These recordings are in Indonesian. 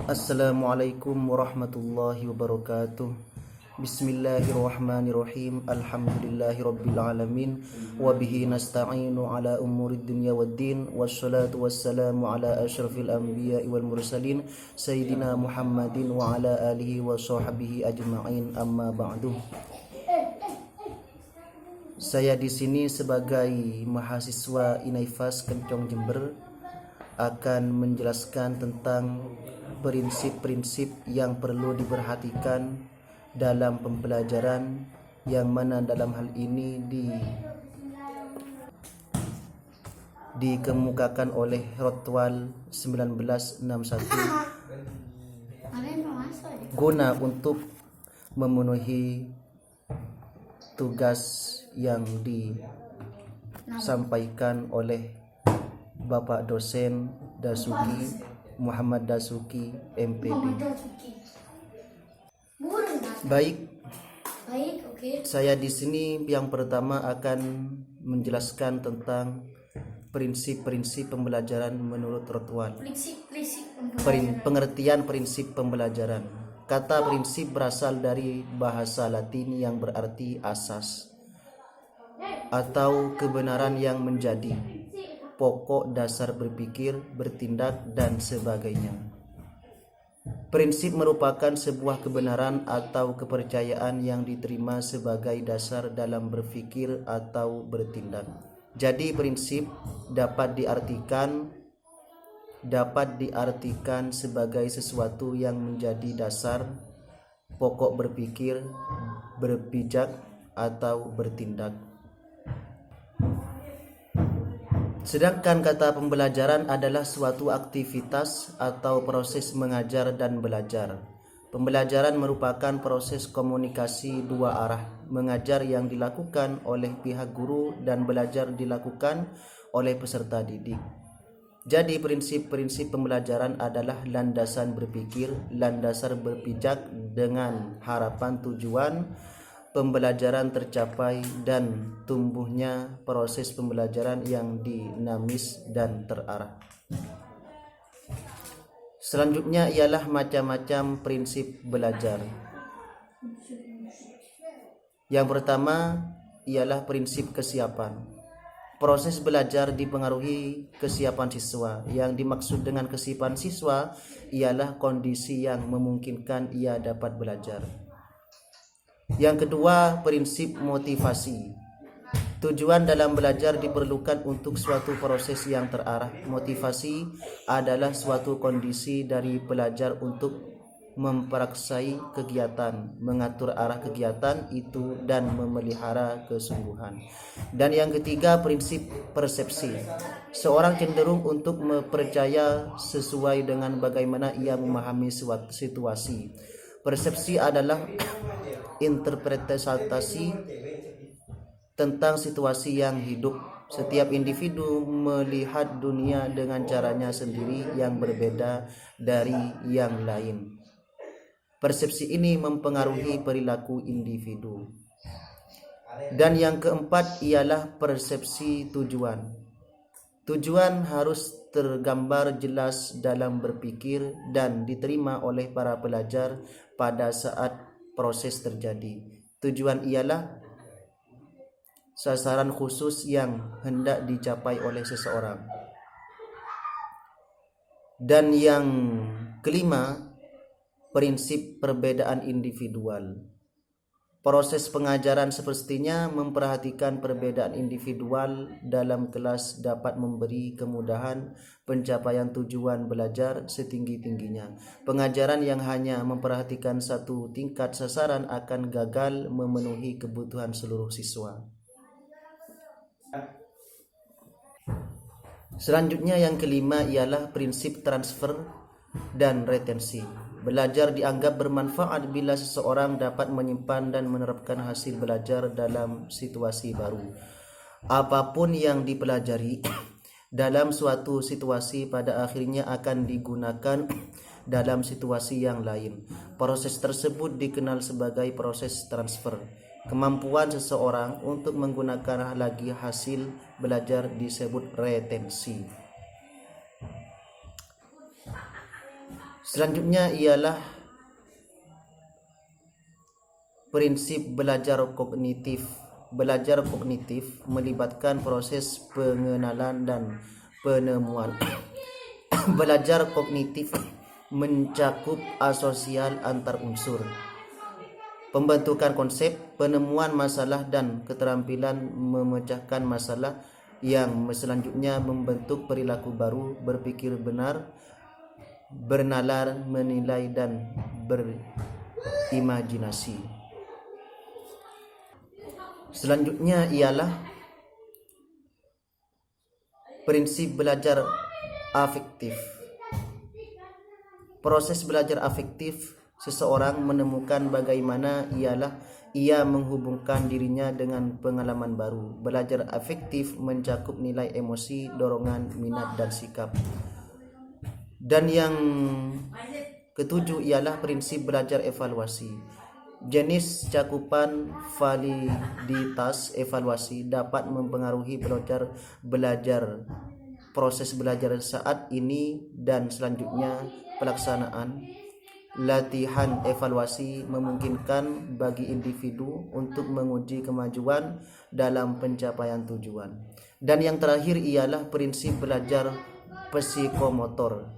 Assalamualaikum warahmatullahi wabarakatuh. Bismillahirrahmanirrahim. Alhamdulillahirabbil alamin wa bihi nasta'inu ala umurid dunya waddin wassalatu wassalamu ala asyrafil anbiya'i wal mursalin sayyidina Muhammadin wa ala alihi wa sahbihi ajma'in, amma ba'du. Saya di sini sebagai mahasiswa Inaifas Kencong Jember akan menjelaskan tentang prinsip-prinsip yang perlu diperhatikan dalam pembelajaran, yang mana dalam hal ini dikemukakan oleh Rotwal 1961 guna untuk memenuhi tugas yang disampaikan oleh Bapak dosen Dasuki Muhammad Dasuki MPD. Baik, oke. Saya di sini yang pertama akan menjelaskan tentang prinsip-prinsip pembelajaran menurut Rotwal. Pengertian prinsip pembelajaran. Kata prinsip berasal dari bahasa Latin yang berarti asas atau kebenaran yang menjadi pokok dasar berpikir, bertindak, dan sebagainya. Prinsip merupakan sebuah kebenaran atau kepercayaan yang diterima sebagai dasar dalam berpikir atau bertindak. Jadi prinsip dapat diartikan sebagai sesuatu yang menjadi dasar pokok berpikir, berpijak, atau bertindak. Sedangkan kata pembelajaran adalah suatu aktivitas atau proses mengajar dan belajar. Pembelajaran merupakan proses komunikasi dua arah, mengajar yang dilakukan oleh pihak guru dan belajar dilakukan oleh peserta didik. Jadi prinsip-prinsip pembelajaran adalah landasan berpikir, landasan berpijak dengan harapan tujuan pembelajaran tercapai dan tumbuhnya proses pembelajaran yang dinamis dan terarah. Selanjutnya ialah macam-macam prinsip belajar. Yang pertama ialah prinsip kesiapan. Proses belajar dipengaruhi kesiapan siswa. Yang dimaksud dengan kesiapan siswa ialah kondisi yang memungkinkan ia dapat belajar. Yang kedua, prinsip motivasi. Tujuan dalam belajar diperlukan untuk suatu proses yang terarah. Motivasi adalah suatu kondisi dari pelajar untuk memperaksai kegiatan, mengatur arah kegiatan itu, dan memelihara kesungguhan. Dan yang ketiga, prinsip persepsi. Seorang cenderung untuk percaya sesuai dengan bagaimana ia memahami suatu situasi. Persepsi adalah interpretasi tentang situasi yang hidup. Setiap individu melihat dunia dengan caranya sendiri yang berbeda dari yang lain. Persepsi ini mempengaruhi perilaku individu. Dan yang keempat ialah persepsi tujuan. Tujuan harus tergambar jelas dalam berpikir dan diterima oleh para pelajar pada saat proses terjadi. Tujuan ialah sasaran khusus yang hendak dicapai oleh seseorang. Dan yang kelima, prinsip perbedaan individual. Proses pengajaran semestinya memperhatikan perbedaan individual dalam kelas dapat memberi kemudahan pencapaian tujuan belajar setinggi-tingginya. Pengajaran yang hanya memperhatikan satu tingkat sasaran akan gagal memenuhi kebutuhan seluruh siswa. Selanjutnya yang kelima ialah prinsip transfer dan retensi. Belajar dianggap bermanfaat bila seseorang dapat menyimpan dan menerapkan hasil belajar dalam situasi baru. Apapun yang dipelajari dalam suatu situasi pada akhirnya akan digunakan dalam situasi yang lain. Proses tersebut dikenal sebagai proses transfer. Kemampuan seseorang untuk menggunakan lagi hasil belajar disebut retensi. Selanjutnya ialah prinsip belajar kognitif. Belajar kognitif melibatkan proses pengenalan dan penemuan. Belajar kognitif mencakup asosial antar unsur, pembentukan konsep, penemuan masalah dan keterampilan memecahkan masalah yang selanjutnya membentuk perilaku baru, berpikir benar, bernalar, menilai dan berimajinasi. Selanjutnya ialah prinsip belajar afektif. Proses belajar afektif seseorang menemukan bagaimana ia menghubungkan dirinya dengan pengalaman baru. Belajar afektif mencakup nilai emosi, dorongan, minat dan sikap. Dan yang ketujuh ialah prinsip belajar evaluasi. Jenis cakupan validitas evaluasi dapat mempengaruhi belajar proses belajar saat ini dan selanjutnya. Pelaksanaan latihan evaluasi memungkinkan bagi individu untuk menguji kemajuan dalam pencapaian tujuan. Dan yang terakhir ialah prinsip belajar psikomotor.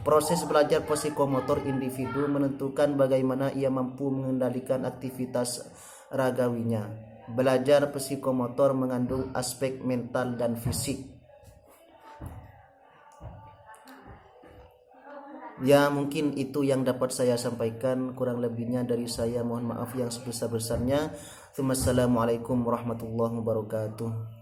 Proses belajar psikomotor individu menentukan bagaimana ia mampu mengendalikan aktivitas ragawinya. Belajar psikomotor mengandung aspek mental dan fisik. Ya, mungkin itu yang dapat saya sampaikan. Kurang lebihnya dari saya mohon maaf yang sebesar-besarnya. Wassalamualaikum warahmatullahi wabarakatuh.